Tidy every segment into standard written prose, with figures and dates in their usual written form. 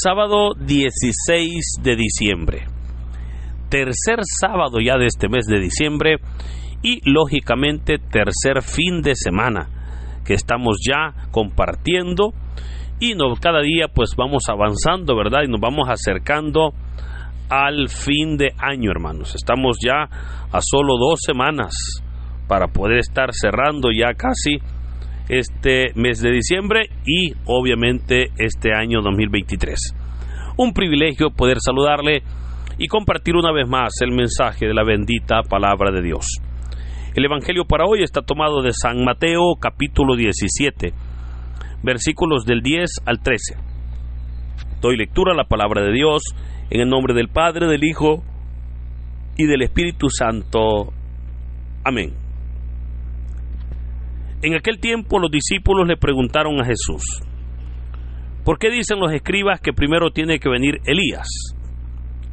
Sábado 16 de diciembre. Tercer sábado ya de este mes de diciembre y lógicamente tercer fin de semana que estamos ya compartiendo y cada día pues vamos avanzando, ¿verdad? Y nos vamos acercando al fin de año, hermanos. Estamos ya a solo 2 semanas para poder estar cerrando ya casi este mes de diciembre y obviamente este año 2023. Un privilegio poder saludarle y compartir una vez más el mensaje de la bendita palabra de Dios. El evangelio para hoy está tomado de San Mateo capítulo 17, versículos del 10 al 13. Doy lectura a la palabra de Dios en el nombre del Padre, del Hijo y del Espíritu Santo. Amén. En aquel tiempo los discípulos le preguntaron a Jesús: ¿por qué dicen los escribas que primero tiene que venir Elías?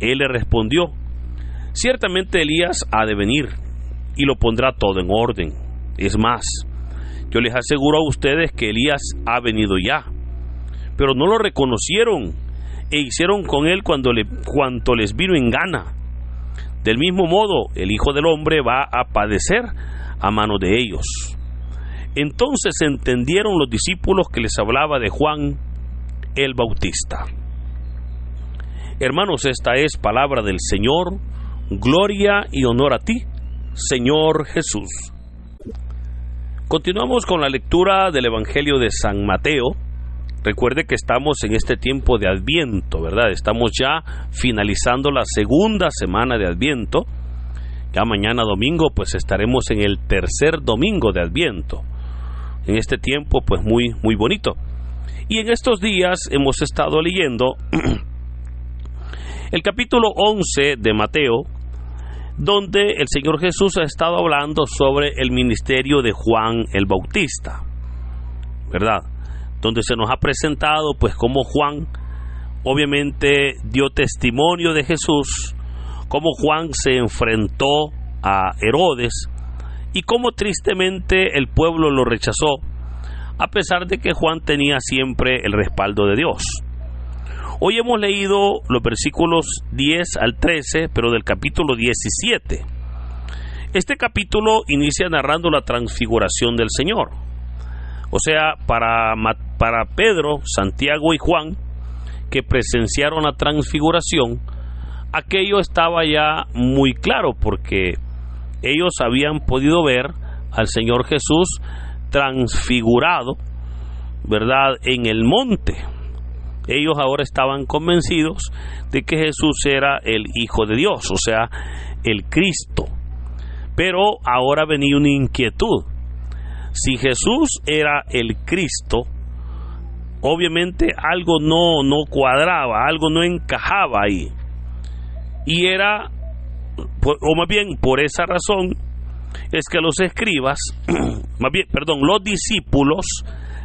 Él le respondió: ciertamente Elías ha de venir y lo pondrá todo en orden. Es más, yo les aseguro a ustedes que Elías ha venido ya, pero no lo reconocieron e hicieron con él cuanto les vino en gana. Del mismo modo, el Hijo del Hombre va a padecer a manos de ellos. Entonces entendieron los discípulos que les hablaba de Juan el Bautista. Hermanos, esta es palabra del Señor. Gloria y honor a ti, Señor Jesús. Continuamos con la lectura del Evangelio de San Mateo. Recuerde que estamos en este tiempo de Adviento, ¿verdad? Estamos ya finalizando la segunda semana de Adviento. Ya mañana domingo pues estaremos en el tercer domingo de Adviento. En este tiempo pues muy bonito. Y en estos días hemos estado leyendo el capítulo 11 de Mateo, donde el Señor Jesús ha estado hablando sobre el ministerio de Juan el Bautista, ¿verdad? Donde se nos ha presentado pues cómo Juan obviamente dio testimonio de Jesús, cómo Juan se enfrentó a Herodes y cómo tristemente el pueblo lo rechazó, a pesar de que Juan tenía siempre el respaldo de Dios. Hoy hemos leído los versículos 10 al 13, pero del capítulo 17. Este capítulo inicia narrando la transfiguración del Señor. O sea, para Pedro, Santiago y Juan, que presenciaron la transfiguración, aquello estaba ya muy claro, porque ellos habían podido ver al Señor Jesús transfigurado, ¿verdad?, en el monte. Ellos ahora estaban convencidos de que Jesús era el Hijo de Dios, o sea, el Cristo. Pero ahora venía una inquietud. Si Jesús era el Cristo, obviamente algo no cuadraba, algo no encajaba ahí. Y era, o más bien por esa razón, es que los escribas, los discípulos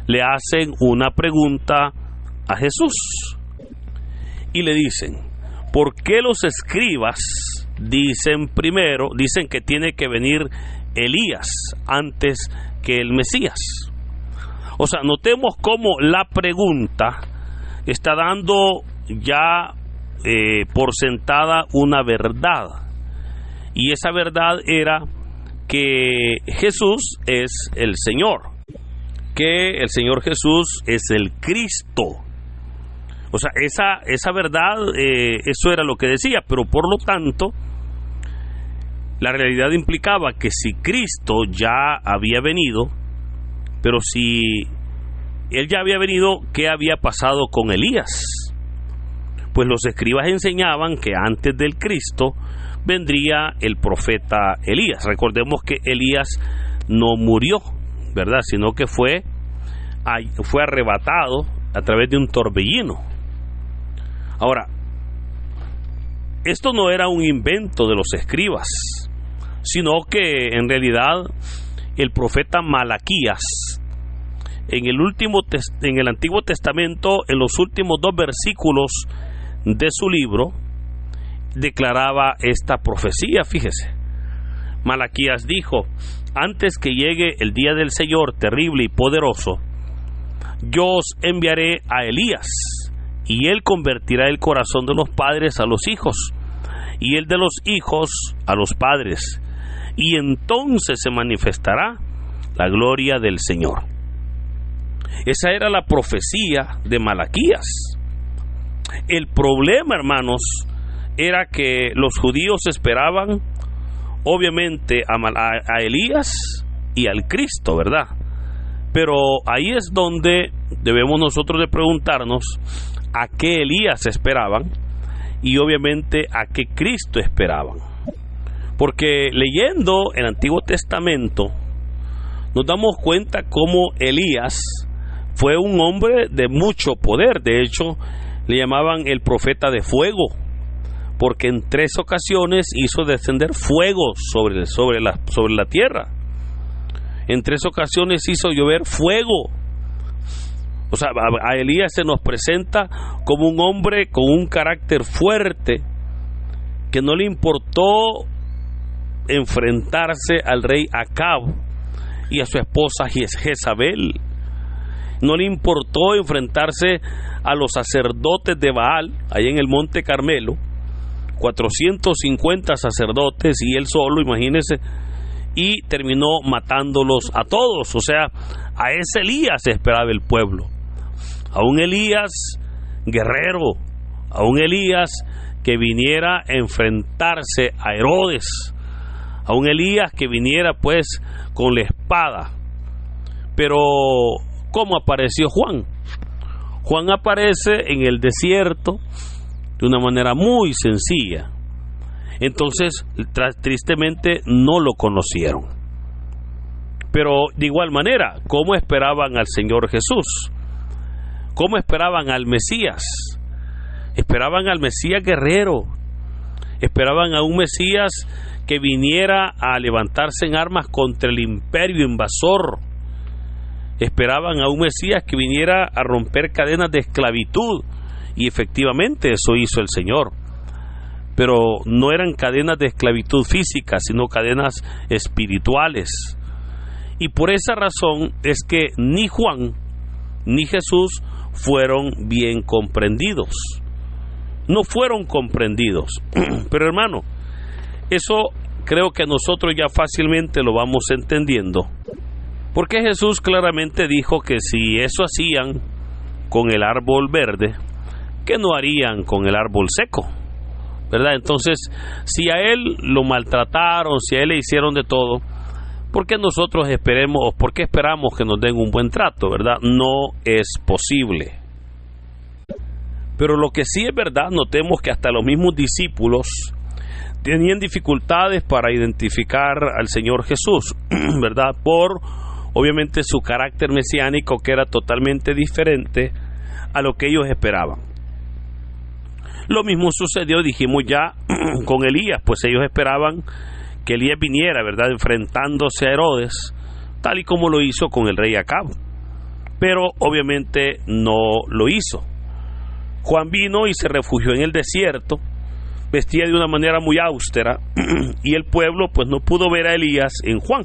le hacen una pregunta a Jesús y le dicen: ¿por qué los escribas dicen que tiene que venir Elías antes que el Mesías? O sea, notemos cómo la pregunta está dando ya por sentada una verdad, y esa verdad era que Jesús es el Señor, que el Señor Jesús es el Cristo. O sea, esa verdad, eso era lo que decía, pero por lo tanto, la realidad implicaba que si Cristo ya había venido, pero si Él ya había venido, ¿qué había pasado con Elías? Pues los escribas enseñaban que antes del Cristo vendría el profeta Elías. Recordemos que Elías no murió, ¿verdad?, sino que fue arrebatado a través de un torbellino. Ahora, esto no era un invento de los escribas, sino que en realidad el profeta Malaquías, en el Antiguo Testamento, en los últimos 2 versículos de su libro, declaraba esta profecía. Fíjese, Malaquías dijo: antes que llegue el día del Señor terrible y poderoso, yo os enviaré a Elías, y Él convertirá el corazón de los padres a los hijos, y el de los hijos a los padres, y entonces se manifestará la gloria del Señor. Esa era la profecía de Malaquías. El problema, hermanos, era que los judíos esperaban obviamente a Elías y al Cristo, ¿verdad? Pero ahí es donde debemos nosotros de preguntarnos a qué Elías esperaban y obviamente a qué Cristo esperaban. Porque leyendo el Antiguo Testamento nos damos cuenta cómo Elías fue un hombre de mucho poder. De hecho, le llamaban el profeta de fuego, porque en 3 ocasiones hizo descender fuego sobre la tierra. En 3 ocasiones hizo llover fuego. O sea, a Elías se nos presenta como un hombre con un carácter fuerte, que no le importó enfrentarse al rey Acab y a su esposa Jezabel. No le importó enfrentarse a los sacerdotes de Baal, ahí en el Monte Carmelo, 450 sacerdotes y él solo, imagínense, y terminó matándolos a todos. O sea, a ese Elías esperaba el pueblo, a un Elías guerrero, a un Elías que viniera a enfrentarse a Herodes, a un Elías que viniera pues con la espada. Pero ¿cómo apareció Juan? Juan aparece en el desierto de una manera muy sencilla. Entonces, tristemente no lo conocieron. Pero de igual manera, ¿cómo esperaban al Señor Jesús? ¿Cómo esperaban al Mesías? Esperaban al Mesías guerrero. Esperaban a un Mesías que viniera a levantarse en armas contra el imperio invasor. Esperaban a un Mesías que viniera a romper cadenas de esclavitud, y efectivamente eso hizo el Señor. Pero no eran cadenas de esclavitud física, sino cadenas espirituales. Y por esa razón es que ni Juan ni Jesús fueron bien comprendidos. No fueron comprendidos. Pero hermano, eso creo que nosotros ya fácilmente lo vamos entendiendo, porque Jesús claramente dijo que si eso hacían con el árbol verde, ¿qué no harían con el árbol seco? ¿Verdad? Entonces, si a él lo maltrataron, si a él le hicieron de todo, ¿por qué nosotros esperemos, por qué esperamos que nos den un buen trato? ¿Verdad? No es posible. Pero lo que sí es verdad, notemos que hasta los mismos discípulos tenían dificultades para identificar al Señor Jesús, ¿verdad? Por obviamente su carácter mesiánico, que era totalmente diferente a lo que ellos esperaban. Lo mismo sucedió, dijimos ya, con Elías, pues ellos esperaban que Elías viniera, ¿verdad?, enfrentándose a Herodes, tal y como lo hizo con el rey Acab. Pero obviamente no lo hizo. Juan vino y se refugió en el desierto, vestía de una manera muy austera, y el pueblo pues no pudo ver a Elías en Juan.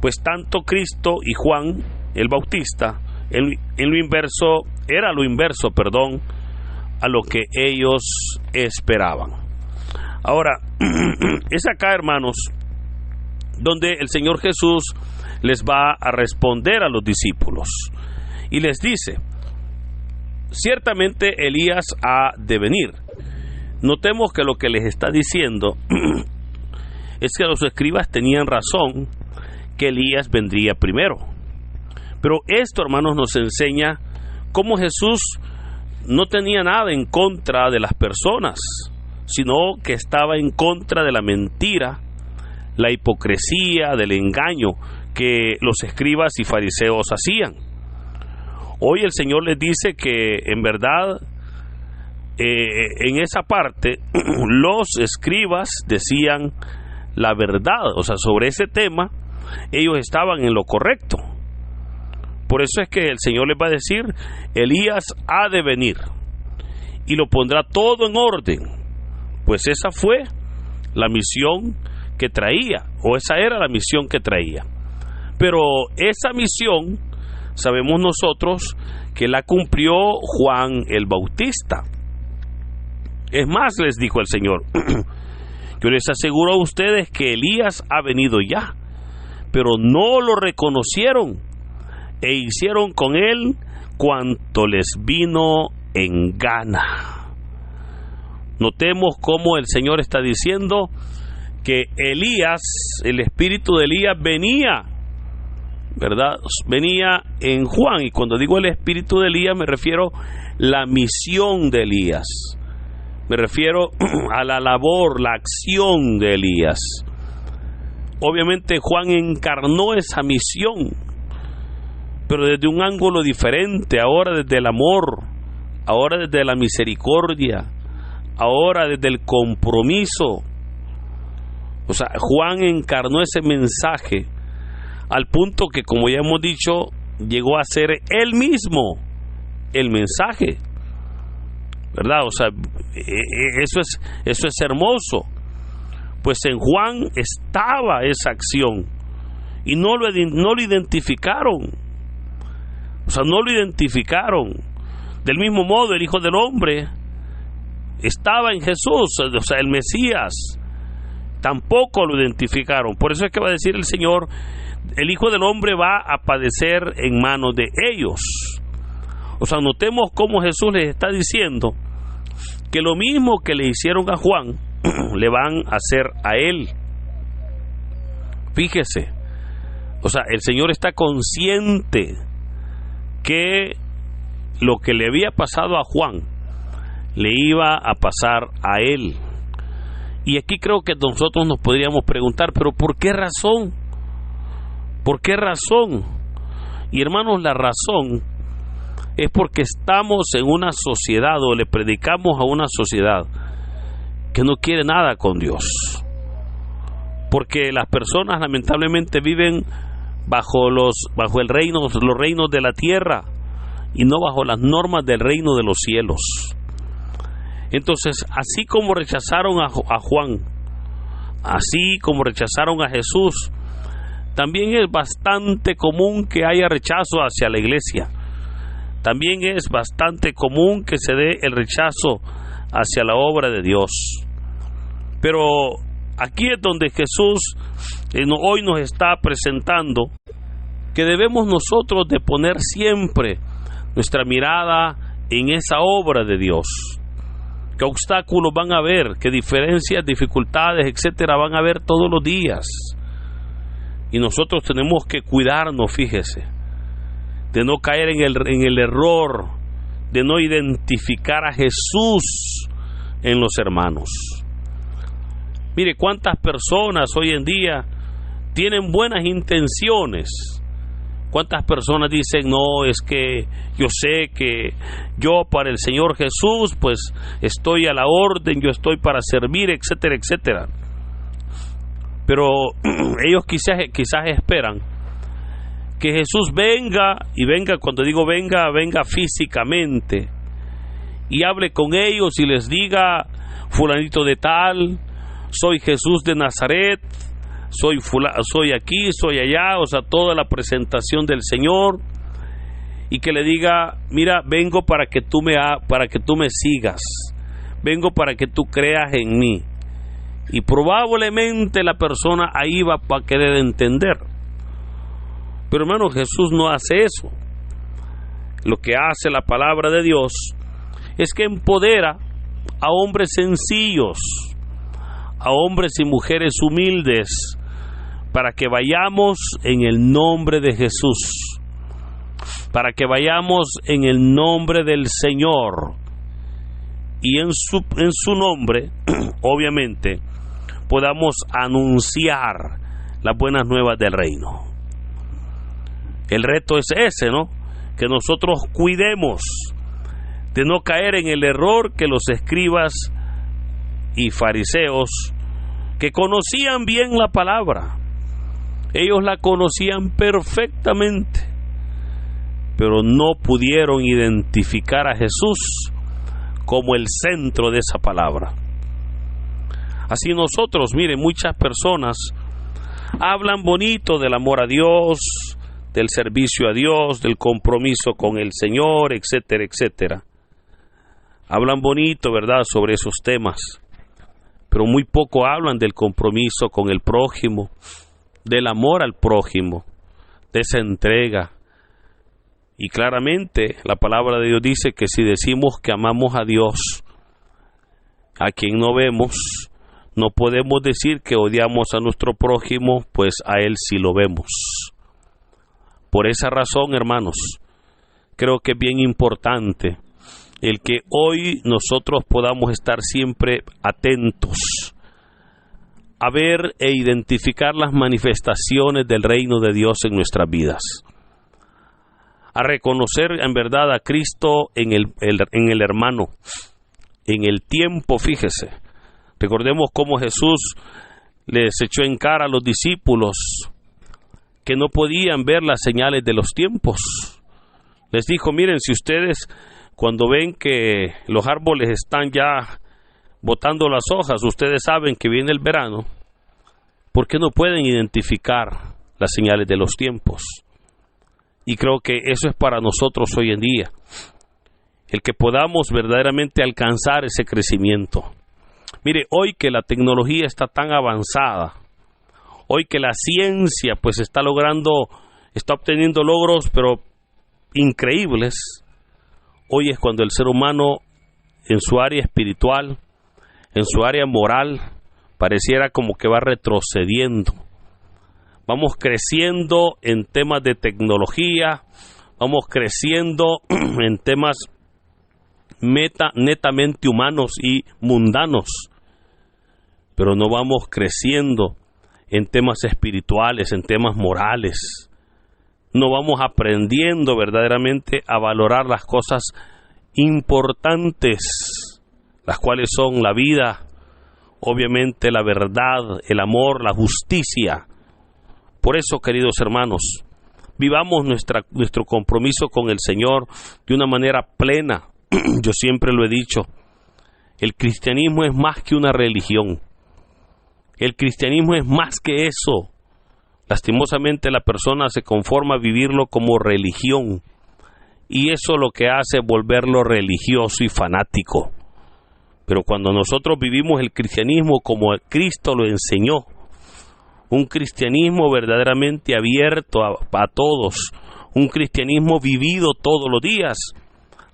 Pues tanto Cristo y Juan el Bautista era lo inverso a lo que ellos esperaban. Ahora, es acá, hermanos, donde el Señor Jesús les va a responder a los discípulos y les dice: ciertamente Elías ha de venir. Notemos que lo que les está diciendo es que los escribas tenían razón, que Elías vendría primero. Pero esto, hermanos, nos enseña cómo Jesús no tenía nada en contra de las personas, sino que estaba en contra de la mentira, la hipocresía, del engaño que los escribas y fariseos hacían. Hoy el Señor les dice que en verdad en esa parte los escribas decían la verdad, o sea, sobre ese tema ellos estaban en lo correcto. Por eso es que el Señor les va a decir: Elías ha de venir y lo pondrá todo en orden. Pues esa fue la misión que traía, o esa era la misión que traía. Pero esa misión, sabemos nosotros que la cumplió Juan el Bautista. Es más, les dijo el Señor, yo les aseguro a ustedes que Elías ha venido ya, pero no lo reconocieron e hicieron con él cuanto les vino en gana. Notemos cómo el Señor está diciendo que Elías, el espíritu de Elías venía, ¿verdad? Venía en Juan, y cuando digo el espíritu de Elías me refiero a la misión de Elías, me refiero a la labor, la acción de Elías. Obviamente Juan encarnó esa misión, pero desde un ángulo diferente, ahora desde el amor, ahora desde la misericordia, ahora desde el compromiso. O sea, Juan encarnó ese mensaje al punto que, como ya hemos dicho, llegó a ser él mismo el mensaje, ¿verdad? O sea, eso es hermoso. Pues en Juan estaba esa acción y no lo identificaron. O sea, no lo identificaron. Del mismo modo, el Hijo del Hombre estaba en Jesús, o sea, el Mesías. Tampoco lo identificaron. Por eso es que va a decir el Señor, el Hijo del Hombre va a padecer en manos de ellos. O sea, notemos cómo Jesús les está diciendo que lo mismo que le hicieron a Juan, le van a hacer a él. Fíjese, o sea, el Señor está consciente que lo que le había pasado a Juan le iba a pasar a él. Y aquí creo que nosotros nos podríamos preguntar, pero ¿por qué razón? ¿Por qué razón? Y hermanos, la razón es porque estamos en una sociedad, o le predicamos a una sociedad que no quiere nada con Dios. Porque las personas lamentablemente viven bajo los reinos de la tierra y no bajo las normas del reino de los cielos. Entonces, así como rechazaron a Juan, así como rechazaron a Jesús, también es bastante común que haya rechazo hacia la iglesia. También es bastante común que se dé el rechazo hacia la obra de Dios. Pero aquí es donde Jesús hoy nos está presentando que debemos nosotros de poner siempre nuestra mirada en esa obra de Dios. ¿Qué obstáculos van a haber? ¿Qué diferencias, dificultades, etcétera van a haber todos los días? Y nosotros tenemos que cuidarnos, fíjese, de no caer en el error, de no identificar a Jesús en los hermanos. Mire, cuántas personas hoy en día tienen buenas intenciones. ¿Cuántas personas dicen, no, es que yo sé que yo para el Señor Jesús, pues estoy a la orden, yo estoy para servir, etcétera, etcétera? Pero ellos quizás esperan que Jesús venga, y venga, cuando digo venga, venga físicamente, y hable con ellos y les diga, fulanito de tal, soy Jesús de Nazaret, soy aquí, soy allá, o sea, toda la presentación del Señor, y que le diga, mira, vengo para que tú me sigas, vengo para que tú creas en mí. Y probablemente la persona ahí va a querer entender. Pero hermano, Jesús no hace eso. Lo que hace la palabra de Dios es que empodera a hombres sencillos, a hombres y mujeres humildes, para que vayamos en el nombre de Jesús, para que vayamos en el nombre del Señor, y en su nombre, obviamente, podamos anunciar las buenas nuevas del reino. El reto es ese, ¿no? Que nosotros cuidemos de no caer en el error que los escribas y fariseos, que conocían bien la palabra, ellos la conocían perfectamente, pero no pudieron identificar a Jesús como el centro de esa palabra. Así nosotros, miren, muchas personas hablan bonito del amor a Dios, del servicio a Dios, del compromiso con el Señor, etcétera, etcétera. Hablan bonito, ¿verdad?, sobre esos temas, pero muy poco hablan del compromiso con el prójimo, del amor al prójimo, de esa entrega. Y claramente la palabra de Dios dice que si decimos que amamos a Dios, a quien no vemos, no podemos decir que odiamos a nuestro prójimo, pues a él sí lo vemos. Por esa razón, hermanos, creo que es bien importante el que hoy nosotros podamos estar siempre atentos a ver e identificar las manifestaciones del reino de Dios en nuestras vidas, a reconocer en verdad a Cristo en el hermano, en el tiempo. Fíjese, recordemos cómo Jesús les echó en cara a los discípulos que no podían ver las señales de los tiempos. Les dijo, miren, si ustedes cuando ven que los árboles están ya botando las hojas, ustedes saben que viene el verano, ¿por qué no pueden identificar las señales de los tiempos? Y creo que eso es para nosotros hoy en día, el que podamos verdaderamente alcanzar ese crecimiento. Mire, hoy que la tecnología está tan avanzada, hoy que la ciencia pues está obteniendo logros pero increíbles, hoy es cuando el ser humano en su área espiritual, en su área moral, pareciera como que va retrocediendo. Vamos creciendo en temas de tecnología, vamos creciendo en temas netamente humanos y mundanos, pero no vamos creciendo en temas espirituales, en temas morales. No vamos aprendiendo verdaderamente a valorar las cosas importantes, las cuales son la vida, obviamente la verdad, el amor, la justicia. Por eso, queridos hermanos, vivamos nuestro compromiso con el Señor de una manera plena. Yo siempre lo he dicho, el cristianismo es más que una religión. El cristianismo es más que eso. Lastimosamente la persona se conforma a vivirlo como religión, y eso lo que hace es volverlo religioso y fanático. Pero cuando nosotros vivimos el cristianismo como Cristo lo enseñó, un cristianismo verdaderamente abierto a todos, un cristianismo vivido todos los días,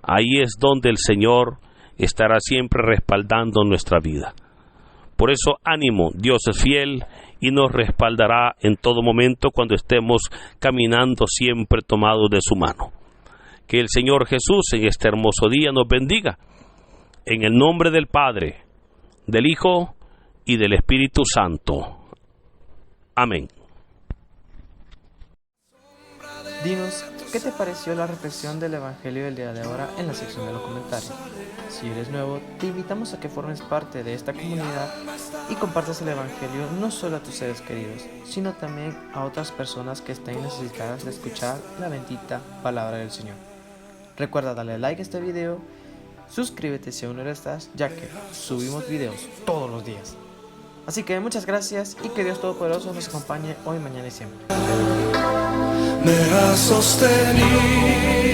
ahí es donde el Señor estará siempre respaldando nuestra vida. Por eso, ánimo, Dios es fiel y nos respaldará en todo momento cuando estemos caminando siempre tomados de su mano. Que el Señor Jesús en este hermoso día nos bendiga. En el nombre del Padre, del Hijo y del Espíritu Santo. Amén. Dinos, ¿qué te pareció la reflexión del Evangelio del día de ahora en la sección de los comentarios? Si eres nuevo, te invitamos a que formes parte de esta comunidad y compartas el Evangelio no solo a tus seres queridos, sino también a otras personas que estén necesitadas de escuchar la bendita palabra del Señor. Recuerda darle like a este video, suscríbete si aún no lo estás, ya que subimos videos todos los días. Así que muchas gracias y que Dios Todopoderoso nos acompañe hoy, mañana y siempre. Me ha sostenido.